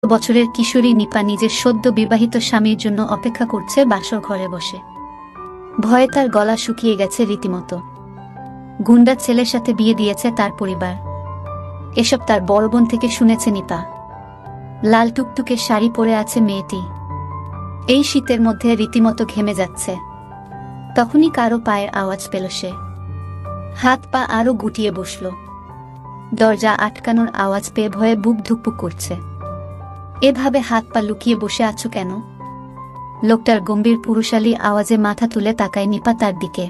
বছরের কিশোরী নিপা নিজের সদ্য বিবাহিত স্বামীর জন্য অপেক্ষা করছে বাসর ঘরে বসে। ভয়ে তার গলা শুকিয়ে গেছে রীতিমতো। গুন্ডা ছেলের সাথে বিয়ে দিয়েছে তার পরিবার, এসব তার বড় বোন থেকে শুনেছে নিপা। লাল টুকটুকে শাড়ি পরে আছে মেয়েটি, এই শীতের মধ্যে রীতিমতো ঘেমে যাচ্ছে। তখনই কারো পায়ের আওয়াজ পেল সে। হাত পা আরো গুটিয়ে বসল। দরজা আটকানোর আওয়াজ পেয়ে ভয়ে বুক ধুকপুক করছে। এভাবে হাত পা লুকিয়ে বসে আছো কেন? লোকটার গম্ভীর পুরুষালী আওয়াজে মাথা তুলে তাকায় নিপা তার দিকে।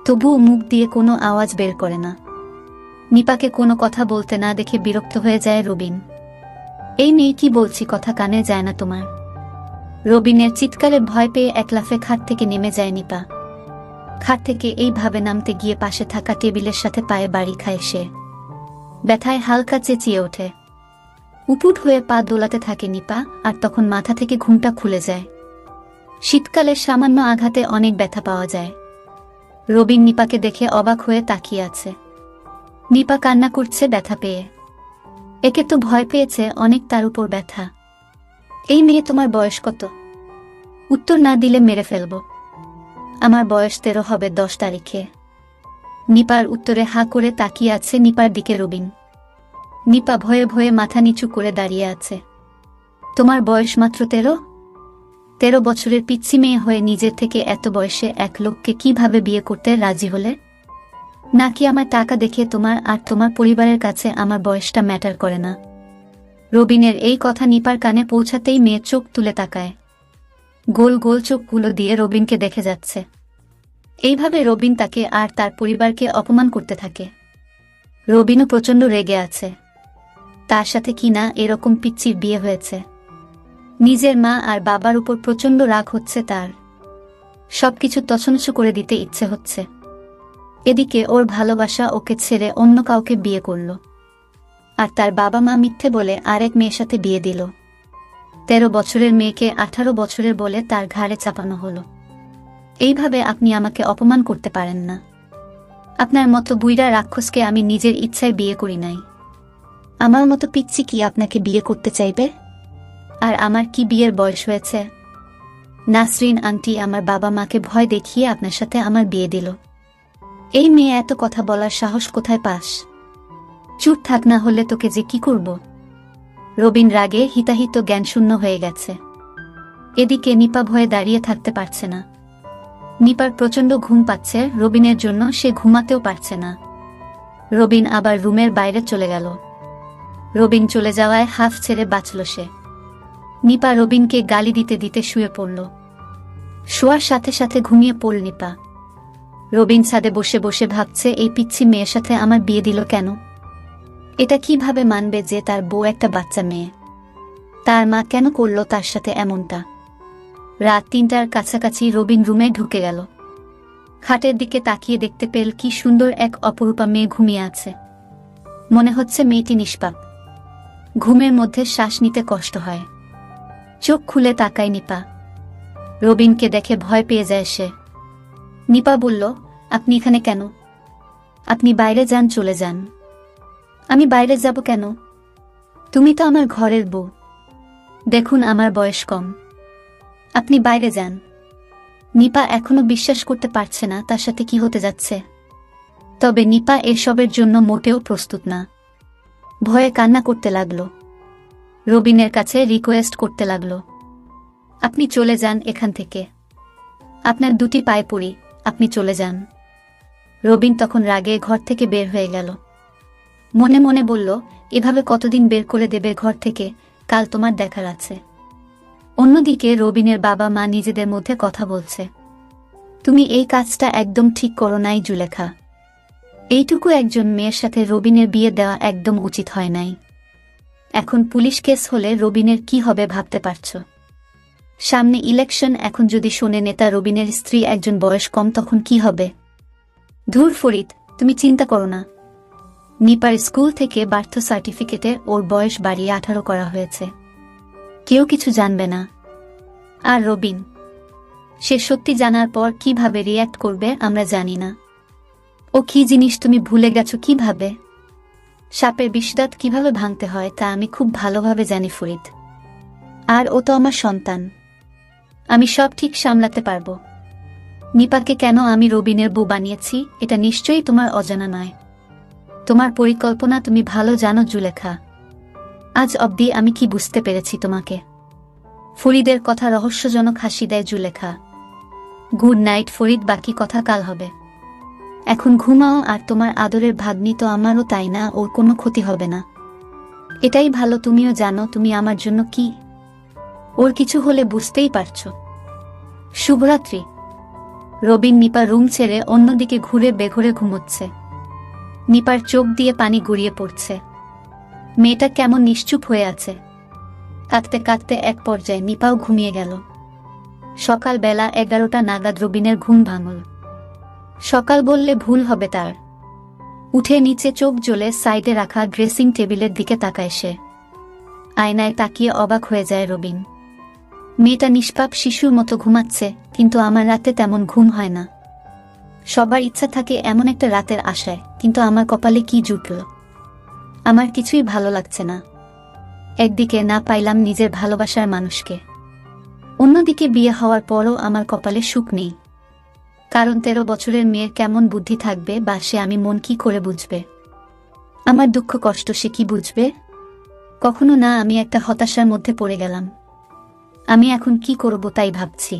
তবুও মুখ দিয়ে কোনো আওয়াজ বের করে না। নিপাকে কোনো কথা বলতে না দেখে বিরক্ত হয়ে যায় রবিন। এই মেয়ে কি বলছি কথা কানে যায় না তোমার? রবিনের চিৎকারে ভয় পেয়ে এক লাফে খাট থেকে নেমে যায় নিপা। খাট থেকে এইভাবে নামতে গিয়ে পাশে থাকা টেবিলের সাথে পায়ে বাড়ি খায় সে। ব্যথায় হালকা চেঁচিয়ে ওঠে। উপুট হয়ে পা দোলাতে থাকে নিপা, আর তখন মাথা থেকে ঘুমটা খুলে যায়। শীতকালের সামান্য আঘাতে অনেক ব্যথা পাওয়া যায়। রবিন নিপাকে দেখে অবাক হয়ে তাকিয়ে আছে। নিপা কান্না করছে ব্যথা পেয়ে। একে তো ভয় পেয়েছে অনেক, তার উপর ব্যথা। এই মেয়ে তোমার বয়স কত? উত্তর না দিলে মেরে ফেলব। আমার বয়স 13 হবে 10 তারিখে। নিপার উত্তরে হা করে তাকিয়ে আছে নিপার দিকে রবিন। নিপা ভয়ে ভয়ে মাথা নিচু করে দাঁড়িয়ে আছে। তোমার বয়স মাত্র 13 বছরের পিচ্ছি মেয়ে হয়ে নিজের থেকে এত বয়সে এক লোককে কিভাবে বিয়ে করতে রাজি হলে? নাকি আমার টাকা দেখে তোমার আর তোমার পরিবারের কাছে আমার বয়সটা ম্যাটার করে না? রবিনের এই কথা নিপার কানে পৌঁছাতেই মেয়ে চোখ তুলে তাকায়। গোল গোল চোখগুলো দিয়ে রবিনকে দেখে যাচ্ছে। এইভাবে রবিন তাকে আর তার পরিবারকে অপমান করতে থাকে। রবিনও প্রচণ্ড রেগে আছে। তার সাথে কিনা এরকম পিচ্চির বিয়ে হয়েছে। নিজের মা আর বাবার উপর প্রচণ্ড রাগ হচ্ছে তার। সবকিছু তছনছ করে দিতে ইচ্ছে হচ্ছে। এদিকে ওর ভালোবাসা ওকে ছেড়ে অন্য কাউকে বিয়ে করল, আর তার বাবা মা মিথ্যে বলে আরেক মেয়ের সাথে বিয়ে দিল। 13 বছরের মেয়েকে 18 বছরের বলে তার ঘাড়ে চাপানো হলো। এইভাবে আপনি আমাকে অপমান করতে পারেন না। আপনার মতো বুইড়া রাক্ষসকে আমি নিজের ইচ্ছায় বিয়ে করি নাই। আমার মতো পিচ্চি কি আপনাকে বিয়ে করতে চাইবে? আর আমার কি বিয়ের বয়স হয়েছে? নাসরিন আন্টি আমার বাবা মাকে ভয় দেখিয়ে আপনার সাথে আমার বিয়ে দিল। এই মেয়ে এত কথা বলার সাহস কোথায় পাস? চুপ থাক, না হলে তোকে যে কি করব। রবিন রাগে হিতাহিত জ্ঞানশূন্য হয়ে গেছে। এদিকে নিপা ভয়ে দাঁড়িয়ে থাকতে পারছে না। নিপার প্রচণ্ড ঘুম পাচ্ছে, রবিনের জন্য সে ঘুমাতেও পারছে না। রবিন আবার রুমের বাইরে চলে গেল। রবিন চলে যাওয়ায় হাফ ছেড়ে বাঁচল সে। নিপা রবিনকে গালি দিতে দিতে শুয়ে পড়ল। শোয়ার সাথে সাথে ঘুমিয়ে পড়ল নিপা। রবিন ছাদে বসে বসে ভাবছে, এই পিচ্ছি মেয়ের সাথে আমার বিয়ে দিল কেন? এটা কিভাবে মানবে যে তার বউ একটা বাচ্চা মেয়ে? তার মা কেন করল তার সাথে এমনটা? রাত 3টার কাছাকাছি রবিন রুমে ঢুকে গেল। খাটের দিকে তাকিয়ে দেখতে পেল কি সুন্দর এক অপরূপা মেয়ে ঘুমিয়ে আছে। মনে হচ্ছে মেয়েটি নিষ্পাপ। ঘুমের মধ্যে শ্বাস নিতে কষ্ট হয়। চোখ খুলে তাকায় নিপা। রবিনকে দেখে ভয় পেয়ে যায় সে। নিপা বলল, আপনি এখানে কেন? আপনি বাইরে যান, চলে যান। আমি বাইরে যাব কেন? তুমি তো আমার ঘরের বউ। দেখুন আমার বয়স কম। আপনি বাইরে যান। নিপা এখনো বিশ্বাস করতে পারছে না তার সাথে কি হতে যাচ্ছে। তবে নিপা এসবের জন্য মোটেও প্রস্তুত না। ভয়ে কান্না করতে লাগল। রবিনের কাছে রিকোয়েস্ট করতে লাগল, আপনি চলে যান এখান থেকে। আপনার দুটি পায়ে পড়ি, আপনি চলে যান। রবিন তখন রাগে ঘর থেকে বের হয়ে গেল। মনে মনে বলল, এভাবে কতদিন বের করে দেবে ঘর থেকে? কাল তোমার দেখার আছে। অন্যদিকে রবিনের বাবা মা নিজেদের মধ্যে কথা বলছে। তুমি এই কাজটা একদম ঠিক করো নাই জুলেখা। এইটুকু একজন মেয়ের সাথে রবিনের বিয়ে দেওয়া একদম উচিত হয় নাই। এখন পুলিশ কেস হলে রবিনের কি হবে ভাবতে পারছো? সামনে ইলেকশন, এখন যদি শোনে নেতা রবিনের স্ত্রী একজন বয়স কম, তখন কি হবে? ধুর ফরিদ, তুমি চিন্তা করো না। নিপার স্কুল থেকে বার্থ সার্টিফিকেটে ওর বয়স বাড়িয়ে 18 করা হয়েছে। কেউ কিছু জানবে না। আর রবিন, সে সত্যি জানার পর কিভাবে রিয়্যাক্ট করবে আমরা জানি না। ও কি জিনিস তুমি ভুলে গেছো কিভাবে? সাপের বিষদাঁত কিভাবে ভাঙতে হয় তা আমি খুব ভালোভাবে জানি ফরিদ। আর ও তো আমার সন্তান, আমি সব ঠিক সামলাতে পারবো। নিপাকে কেন আমি রবিনের বউ বানিয়েছি এটা নিশ্চয়ই তোমার অজানা নয়। তোমার পরিকল্পনা তুমি ভালো জানো জুলেখা। আজ অবধি আমি কি বুঝতে পেরেছি তোমাকে? ফরিদের কথা রহস্যজনক হাসি দেয় জুলেখা। গুড নাইট ফরিদ, বাকি কথা কাল হবে। এখন ঘুমাও, আর তোমার আদরের ভাগ্নি তো আমারও, তাই না? ওর কোনো ক্ষতি হবে না। এটাই ভালো, তুমিও জানো তুমি আমার জন্য কি। ওর কিছু হলে বুঝতেই পারছো। শুভরাত্রি। রবিন নিপা রুম ছেড়ে অন্যদিকে ঘুরে বেঘরে ঘুমোচ্ছে। নিপার চোখ দিয়ে পানি গড়িয়ে পড়ছে। মেয়েটা কেমন নিশ্চুপ হয়ে আছে। কাঁদতে কাঁদতে এক পর্যায়ে নিপাও ঘুমিয়ে গেল। সকালবেলা 11টা নাগাদ রবিনের ঘুম ভাঙল। সকাল বললে ভুল হবে তার। উঠে নিচে চোখ জ্বলে সাইডে রাখা ড্রেসিং টেবিলের দিকে তাকায় সে। আয়নায় তাকিয়ে অবাক হয়ে যায় রবিন। মেয়েটা নিষ্পাপ শিশুর মতো ঘুমাচ্ছে, কিন্তু আমার রাতে তেমন ঘুম হয় না। সবার ইচ্ছা থাকে এমন একটা রাতের আশায়, কিন্তু আমার কপালে কি জুটল? আমার কিছুই ভালো লাগছে না। একদিকে না পাইলাম নিজের ভালোবাসার মানুষকে, অন্যদিকে বিয়ে হওয়ার পরও আমার কপালে সুখ নেই। কারণ 13 বছরের মেয়ের কেমন বুদ্ধি থাকবে, বা সে আমি মন কি করে বুঝবে? আমার দুঃখ কষ্ট সে কি বুঝবে? কখনো না। আমি একটা হতাশার মধ্যে পড়ে গেলাম। আমি এখন কি করব তাই ভাবছি।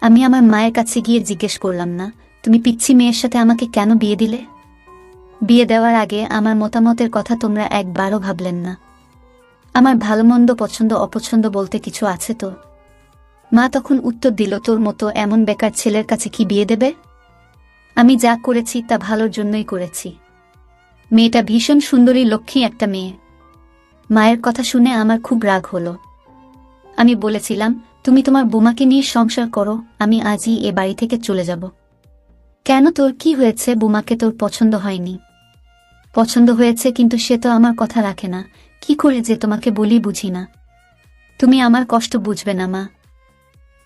আমি আমার মায়ের কাছে গিয়ে জিজ্ঞেস করলাম না, তুমি পিচ্ছি মেয়ের সাথে আমাকে কেন বিয়ে দিলে? বিয়ে দেওয়ার আগে আমার মতামতের কথা তোমরা একবারও ভাবলেন না। আমার ভালো মন্দ পছন্দ অপছন্দ বলতে কিছু আছে তো? মা তখন উত্তর দিল, তোর মতো এমন বেকার ছেলের কাছে কি বিয়ে দেবে? আমি যা করেছি তা ভালোর জন্যই করেছি। মেয়েটা ভীষণ সুন্দরী, লক্ষ্মী একটা মেয়ে। মায়ের কথা শুনে আমার খুব রাগ হলো। আমি বলেছিলাম, তুমি তোমার বোমাকে নিয়ে সংসার করো, আমি আজই এ বাড়ি থেকে চলে যাব। কেন, তোর কি হয়েছে? বোমাকে তোর পছন্দ হয়নি? পছন্দ হয়েছে, কিন্তু সে তো আমার কথা রাখে না। কি করে যে তোমাকে বলি বুঝি না। তুমি আমার কষ্ট বুঝবে না মা।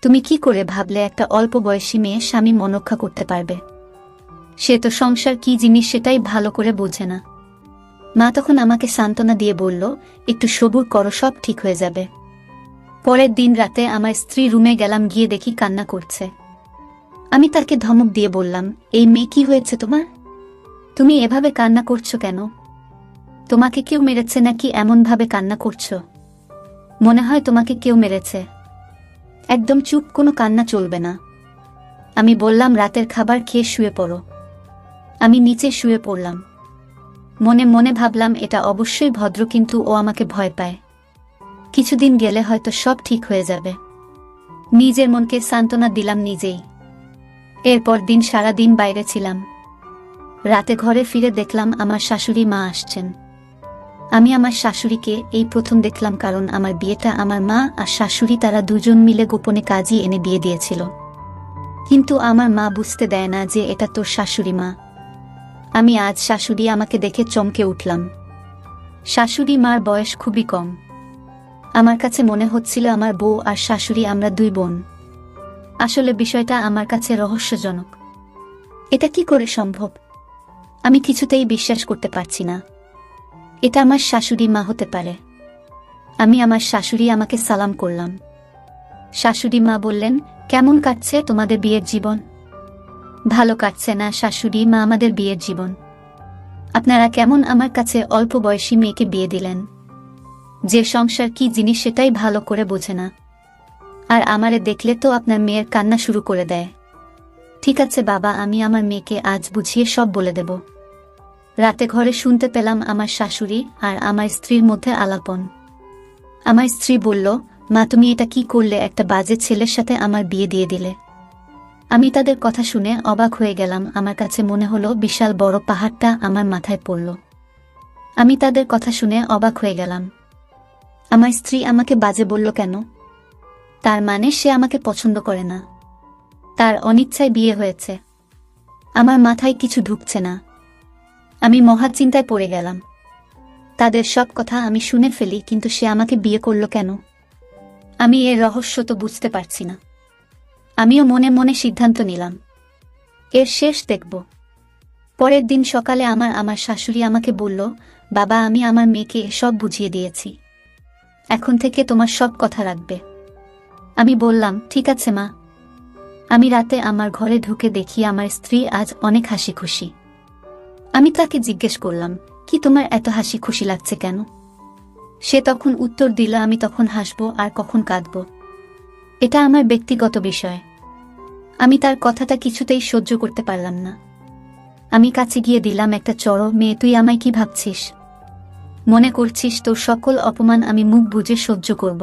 তুমি কি করে ভাবলে একটা অল্প বয়সী মেয়ে স্বামী মনরক্ষা করতে পারবে? সে তো সংসার কি জিনিস সেটাই ভালো করে বোঝে না। মা তখন আমাকে সান্ত্বনা দিয়ে বলল, একটু সবুর করো, সব ঠিক হয়ে যাবে। পরের দিন রাতে আমার স্ত্রী রুমে গেলাম, গিয়ে দেখি কান্না করছে। আমি তাকে ধমক দিয়ে বললাম, এই মেয়ে কি হয়েছে তোমার? তুমি এভাবে কান্না করছো কেন? তোমাকে কেউ মেরেছে নাকি এমনভাবে কান্না করছো? মনে হয় তোমাকে কেউ মেরেছে। একদম চুপ, কোনো কান্না চলবে না। আমি বললাম, রাতের খাবার খেয়ে শুয়ে পড়ো। আমি নিচে শুয়ে পড়লাম। মনে মনে ভাবলাম এটা অবশ্যই ভদ্র, কিন্তু ও আমাকে ভয় পায়। কিছুদিন গেলে হয়তো সব ঠিক হয়ে যাবে। নিজের মনকে সান্ত্বনা দিলাম নিজেই। এরপর দিন সারা দিন বাইরে ছিলাম। রাতে ঘরে ফিরে দেখলাম আমার শাশুড়ি মা আসছেন। আমি আমার শাশুড়িকে এই প্রথম দেখলাম, কারণ আমার বিয়েটা আমার মা আর শাশুড়ি তারা দুজন মিলে গোপনে কাজী এনে বিয়ে দিয়েছিল। কিন্তু আমার মা বুঝতে দেয় না যে এটা তোর শাশুড়ি মা। আমি আজ শাশুড়ি আমাকে দেখে চমকে উঠলাম। শাশুড়ি মার বয়স খুবই কম। আমার কাছে মনে হচ্ছিল আমার বউ আর শাশুড়ি আমরা দুই বোন। আসলে বিষয়টা আমার কাছে রহস্যজনক। এটা কি করে সম্ভব? আমি কিছুতেই বিশ্বাস করতে পারছি না এটা আমার শাশুড়ি মা হতে পারে। আমি আমার শাশুড়ি আমাকে সালাম করলাম। শাশুড়ি মা বললেন, কেমন কাটছে তোমাদের বিয়ের জীবন? ভালো কাটছে না শাশুড়ি মা আমাদের বিয়ের জীবন। আপনারা কেমন আমার কাছে অল্প বয়সী মেয়েকে বিয়ে দিলেন, যে সংসার কি জিনিস সেটাই ভালো করে বোঝে না। আর আমারে দেখলে তো আপনার মেয়ের কান্না শুরু করে দেয়। ঠিক আছে বাবা, আমি আমার মেয়েকে আজ বুঝিয়ে সব বলে দেব। রাতে ঘরে শুনতে পেলাম আমার শাশুড়ি আর আমার স্ত্রীর মধ্যে আলাপন। আমার স্ত্রী বলল, মা তুমি এটা কি করলে? একটা বাজে ছেলের সাথে আমার বিয়ে দিয়ে দিলে। আমি তাদের কথা শুনে অবাক হয়ে গেলাম। আমার কাছে মনে হলো বিশাল বড় পাহাড়টা আমার মাথায় পড়ল। আমি তাদের কথা শুনে অবাক হয়ে গেলাম। আমার স্ত্রী আমাকে বাজে বলল কেন? তার মানে সে আমাকে পছন্দ করে না, তার অনিচ্ছায় বিয়ে হয়েছে। আমার মাথায় কিছু ঢুকছে না। আমি মহা চিন্তায় পড়ে গেলাম। তাদের সব কথা আমি শুনে ফেলি, কিন্তু সে আমাকে বিয়ে করল কেন? আমি এর রহস্য তো বুঝতে পারছি না। আমিও মনে মনে সিদ্ধান্ত নিলাম, এর শেষ দেখব। পরের দিন সকালে আমার শাশুড়ি আমাকে বলল, বাবা, আমি আমার মেয়েকে সব বুঝিয়ে দিয়েছি, এখন থেকে তোমার সব কথা রাখবে। আমি বললাম, ঠিক আছে মা। আমি রাতে আমার ঘরে ঢুকে দেখি আমার স্ত্রী আজ অনেক হাসি খুশি। আমি তাকে জিজ্ঞেস করলাম, কি তোমার এত হাসি খুশি লাগছে কেন? সে তখন উত্তর দিল, আমি তখন হাসব আর কখন কাঁদব, এটা আমার ব্যক্তিগত বিষয়। আমি তার কথাটা কিছুতেই সহ্য করতে পারলাম না। আমি কাছে গিয়ে দিলাম একটা চড়। মেয়ে, তুই আমায় কি ভাবছিস? মনে করছিস তোর সকল অপমান আমি মুখ বুজে সহ্য করব?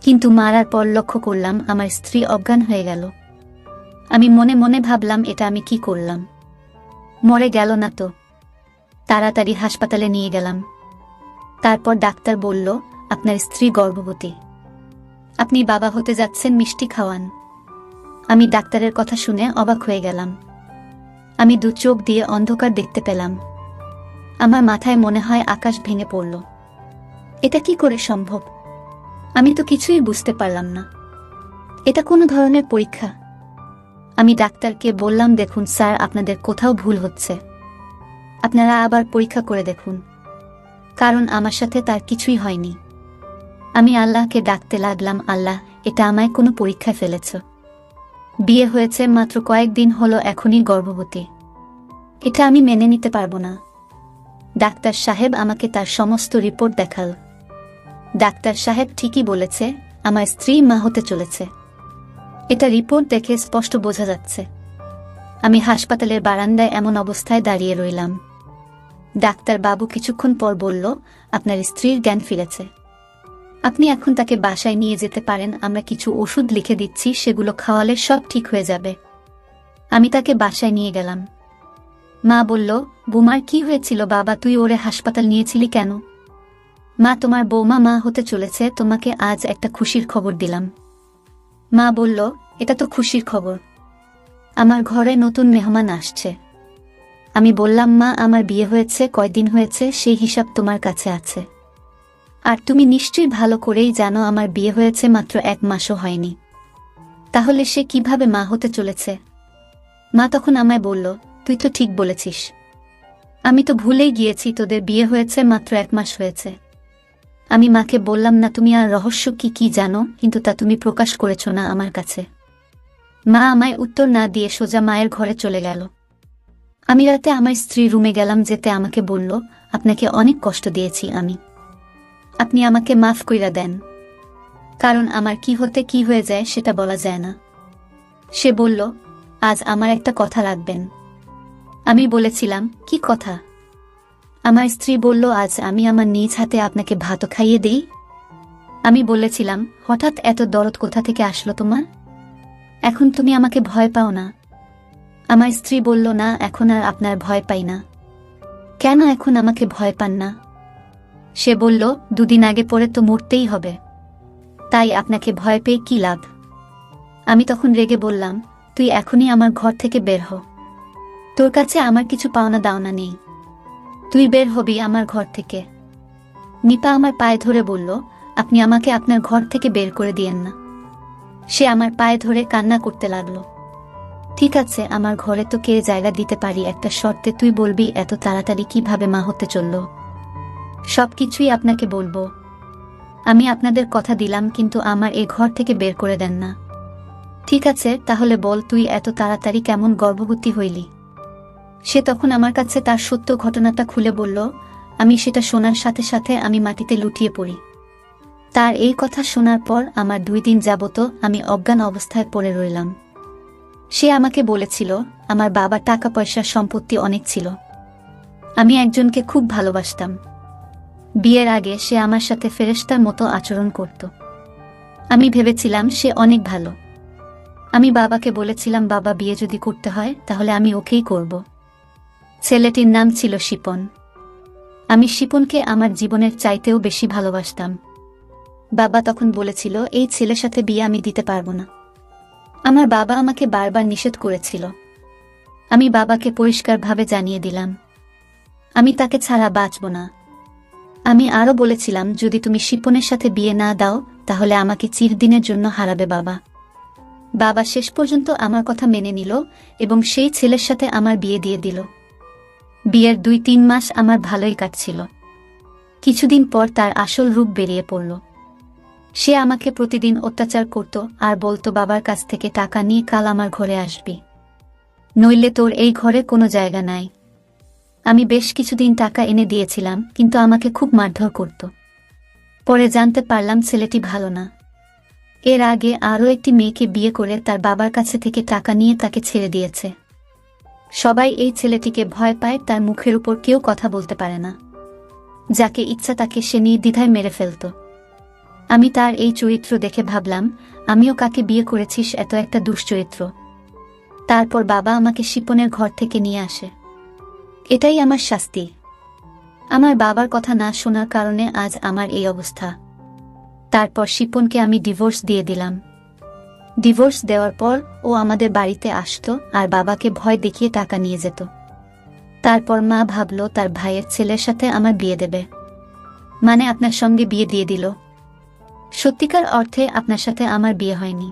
কিন্তু মারার পর লক্ষ্য করলাম আমার স্ত্রী অজ্ঞান হয়ে গেল। আমি মনে মনে ভাবলাম, এটা আমি কি করলাম? মরে গেল না তো? তাড়াতাড়ি হাসপাতালে নিয়ে গেলাম। তারপর ডাক্তার বলল, আপনার স্ত্রী গর্ভবতী, আপনি বাবা হতে যাচ্ছেন, মিষ্টি খাওয়ান। আমি ডাক্তারের কথা শুনে অবাক হয়ে গেলাম। আমি দু চোখ দিয়ে অন্ধকার দেখতে পেলাম। আমার মাথায় মনে হয় আকাশ ভেঙে পড়ল। এটা কি করে সম্ভব? আমি তো কিছুই বুঝতে পারলাম না। এটা কোনো ধরনের পরীক্ষা? আমি ডাক্তারকে বললাম, দেখুন স্যার, আপনাদের কোথাও ভুল হচ্ছে, আপনারা আবার পরীক্ষা করে দেখুন, কারণ আমার সাথে তার কিছুই হয়নি। আমি আল্লাহকে ডাকতে লাগলাম, আল্লাহ, এটা আমায় কোনো পরীক্ষায় ফেলেছ। বিয়ে হয়েছে মাত্র কয়েকদিন হলো, এখনই গর্ভবতী, এটা আমি মেনে নিতে পারবো না। ডাক্তার সাহেব আমাকে তার সমস্ত রিপোর্ট দেখাল। ডাক্তার সাহেব ঠিকই বলেছে, আমার স্ত্রী মা হতে চলেছে। এটা রিপোর্ট দেখে স্পষ্ট বোঝা যাচ্ছে। আমি হাসপাতালের বারান্দায় এমন অবস্থায় দাঁড়িয়ে রইলাম। ডাক্তার বাবু কিছুক্ষণ পর বলল, আপনার স্ত্রীর জ্ঞান ফিরেছে, আপনি এখন তাকে বাসায় নিয়ে যেতে পারেন। আমরা কিছু ওষুধ লিখে দিচ্ছি, সেগুলো খাওয়ালে সব ঠিক হয়ে যাবে। আমি তাকে বাসায় নিয়ে গেলাম। মা বলল, বুমার কি হয়েছিল বাবা, তুই ওরে হাসপাতাল নিয়েছিলি কেন? মা, তোমার বৌমা মা হতে চলেছে, তোমাকে আজ একটা খুশির খবর দিলাম। মা বলল, এটা তো খুশির খবর, আমার ঘরে নতুন মেহমান আসছে। আমি বললাম, মা, আমার বিয়ে হয়েছে কয়দিন হয়েছে সেই হিসাব তোমার কাছে আছে, আর তুমি নিশ্চয়ই ভালো করেই জানো আমার বিয়ে হয়েছে মাত্র 1 মাসও হয়নি, তাহলে সে কিভাবে মা হতে চলেছে? মা তখন আমায় বলল, তুই তো ঠিক বলেছিস, আমি তো ভুলেই গিয়েছি তোদের বিয়ে হয়েছে মাত্র 1 মাস হয়েছে। আমি মাকে বললাম, না, তুমি আর রহস্য কি জানো, কিন্তু তা তুমি প্রকাশ করেছ না আমার কাছে। মা আমায় উত্তর না দিয়ে সোজা মায়ের ঘরে চলে গেল। আমি রাতে আমার স্ত্রী রুমে গেলাম, যেতে আমাকে বলল, আপনাকে অনেক কষ্ট দিয়েছি আমি, আপনি আমাকে মাফ কইরা দেন, কারণ আমার কি হতে কি হয়ে যায় সেটা বলা যায় না। সে বলল, আজ আমার একটা কথা রাখবেন। আমি বলেছিলাম, কি কথা? আমার স্ত্রী বলল, আজ আমি আমার নিজ হাতে আপনাকে ভাতও খাইয়ে দেই। আমি বলেছিলাম, হঠাৎ এত দরদ কোথা থেকে আসলো তোমার? এখন তুমি আমাকে ভয় পাও না? আমার স্ত্রী বলল, না, এখন আর আপনার ভয় পাই না। কেন এখন আমাকে ভয় পান না? সে বলল, 2 দিন আগে পরে তো মরতেই হবে, তাই আপনাকে ভয় পেয়ে কি লাভ? আমি তখন রেগে বললাম, তুই এখনই আমার ঘর থেকে বের হ, তোর কাছে আমার কিছু পাওনা দাওনা নেই, তুই বের হবি আমার ঘর থেকে। নিপা আমার পায়ে ধরে বলল, আপনি আমাকে আপনার ঘর থেকে বের করে দিয়েন না। সে আমার পায়ে ধরে কান্না করতে লাগলো। ঠিক আছে, আমার ঘরে তো কে জায়গা দিতে পারি, একটা শর্তে, তুই বলবি এত তাড়াতাড়ি কিভাবে মা হতে চলল। সবকিছুই আপনাকে বলবো, আমি আপনাদের কথা দিলাম, কিন্তু আমার এ ঘর থেকে বের করে দেন না। ঠিক আছে, তাহলে বল, তুই এত তাড়াতাড়ি কেমন গর্ভবতী হইলি? সে তখন আমার কাছে তার সত্য ঘটনাটা খুলে বলল। আমি সেটা শোনার সাথে সাথে আমি মাটিতে লুটিয়ে পড়ি। তার এই কথা শোনার পর আমার 2 দিন যাবত আমি অজ্ঞান অবস্থায় পড়ে রইলাম। সে আমাকে বলেছিল, আমার বাবার টাকা পয়সা সম্পত্তি অনেক ছিল, আমি একজনকে খুব ভালোবাসতাম। বিয়ের আগে সে আমার সাথে ফেরেশতার মতো আচরণ করত। আমি ভেবেছিলাম সে অনেক ভালো। আমি বাবাকে বলেছিলাম, বাবা, বিয়ে যদি করতে হয় তাহলে আমি ওকেই করব। ছেলেটির নাম ছিল শিপন। আমি শিপনকে আমার জীবনের চাইতেও বেশি ভালোবাসতাম। বাবা তখন বলেছিল, এই ছেলের সাথে বিয়ে আমি দিতে পারবো না। আমার বাবা আমাকে বারবার নিষেধ করেছিল। আমি বাবাকে পরিষ্কারভাবে জানিয়ে দিলাম, আমি তাকে ছাড়া বাঁচব না। আমি আরও বলেছিলাম, যদি তুমি শিপনের সাথে বিয়ে না দাও তাহলে আমাকে চিরদিনের জন্য হারাবে বাবা। বাবা শেষ পর্যন্ত আমার কথা মেনে নিল এবং সেই ছেলের সাথে আমার বিয়ে দিয়ে দিল। বিয়ের 2-3 মাস আমার ভালোই কাটছিল। কিছুদিন পর তার আসল রূপ বেরিয়ে পড়ল। সে আমাকে প্রতিদিন অত্যাচার করত আর বলতো বাবার কাছ থেকে টাকা নিয়ে কাল আমার ঘরে আসবি, নইলে তোর এই ঘরে কোনো জায়গা নাই। আমি বেশ কিছুদিন টাকা এনে দিয়েছিলাম, কিন্তু আমাকে খুব মারধর করত। পরে জানতে পারলাম ছেলেটি ভালো না। এর আগে আরও একটি মেয়েকে বিয়ে করে তার বাবার কাছে থেকে টাকা নিয়ে তাকে ছেড়ে দিয়েছে। সবাই এই ছেলেটিকে ভয় পায়, তার মুখের উপর কেউ কথা বলতে পারে না। যাকে ইচ্ছা তাকে সে নির্দ্বিধায় মেরে ফেলত। আমি তার এই চরিত্র দেখে ভাবলাম, আমিও কাকে বিয়ে করেছিস এত একটা দুশ্চরিত্র। তারপর বাবা আমাকে শিপনের ঘর থেকে নিয়ে আসে। এটাই আমার শাস্তি। আমার বাবার কথা না শোনার কারণে আজ আমার এই অবস্থা। তারপর শিপনকে আমি ডিভোর্স দিয়ে দিলাম। ডিভোর্স দেওয়ার পর ও আমাদের বাড়িতে আসতো আর বাবাকে ভয় দেখিয়ে টাকা নিয়ে যেত। তারপর মা ভাবল তার ভাইয়ের ছেলের সাথে আমার বিয়ে দেবে, মানে আপনার সঙ্গে বিয়ে দিয়ে দিল। সত্যিকার অর্থে আপনার সাথে আমার বিয়ে হয়নি।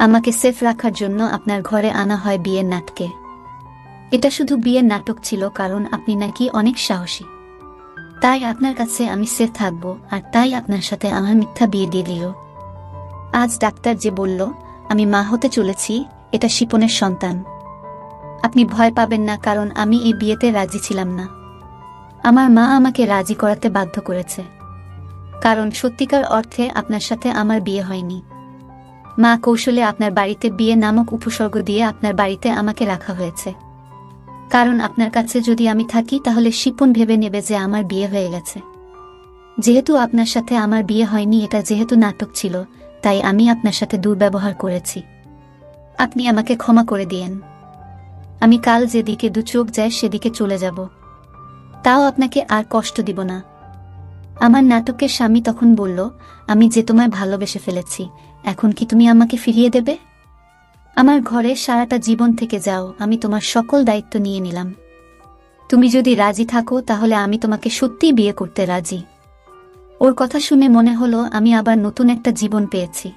আমাকে সেফ রাখার জন্য আপনার ঘরে আনা হয় বিয়ের নাটকে। এটা শুধু বিয়ের নাটক ছিল, কারণ আপনি নাকি অনেক সাহসী। তাই আপনার কাছে আমি সেফ থাকব, আর তাই আপনার সাথে আমার মিথ্যা বিয়ে দিয়ে দিল। আজ ডাক্তার যে বলল আমি মা হতে চলেছি, এটা শিপনের সন্তান। আপনি ভয় পাবেন না, কারণ আমি এই বিয়েতে রাজি ছিলাম না। আমার মা আমাকে রাজি করাতে বাধ্য করেছে, কারণ সত্যিকার অর্থে আপনার সাথে আমার বিয়ে হয়নি। মা কৌশলে আপনার বাড়িতে বিয়ে নামক উপসর্গ দিয়ে আপনার বাড়িতে আমাকে রাখা হয়েছে, কারণ আপনার কাছে যদি আমি থাকি তাহলে শিপন ভেবে নেবে যে আমার বিয়ে হয়ে গেছে। যেহেতু আপনার সাথে আমার বিয়ে হয়নি, এটা যেহেতু নাটক ছিল, তাই আমি আপনার সাথে দুর্ব্যবহার করেছি। আপনি আমাকে ক্ষমা করে দিয়েন। আমি কাল যেদিকে দু চোখ যায় সেদিকে চলে যাব, তাও আপনাকে আর কষ্ট দিব না। আমার নাটকের স্বামী তখন বলল, আমি যে তোমায় ভালোবেসে ফেলেছি, এখন কি তুমি আমাকে ফিরিয়ে দেবে? আমার ঘরে সারাটা জীবন থেকে যাও, আমি তোমার সকল দায়িত্ব নিয়ে নিলাম। তুমি যদি রাজি থাকো তাহলে আমি তোমাকে সত্যিই বিয়ে করতে রাজি। ওর কথা শুনে মনে হলো আমি আবার নতুন একটা জীবন পেয়েছি।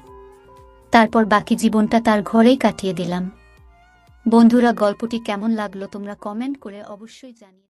তারপর বাকি জীবনটা তার ঘরেই কাটিয়ে দিলাম। বন্ধুরা, গল্পটি কেমন লাগলো তোমরা কমেন্ট করে অবশ্যই জানিও।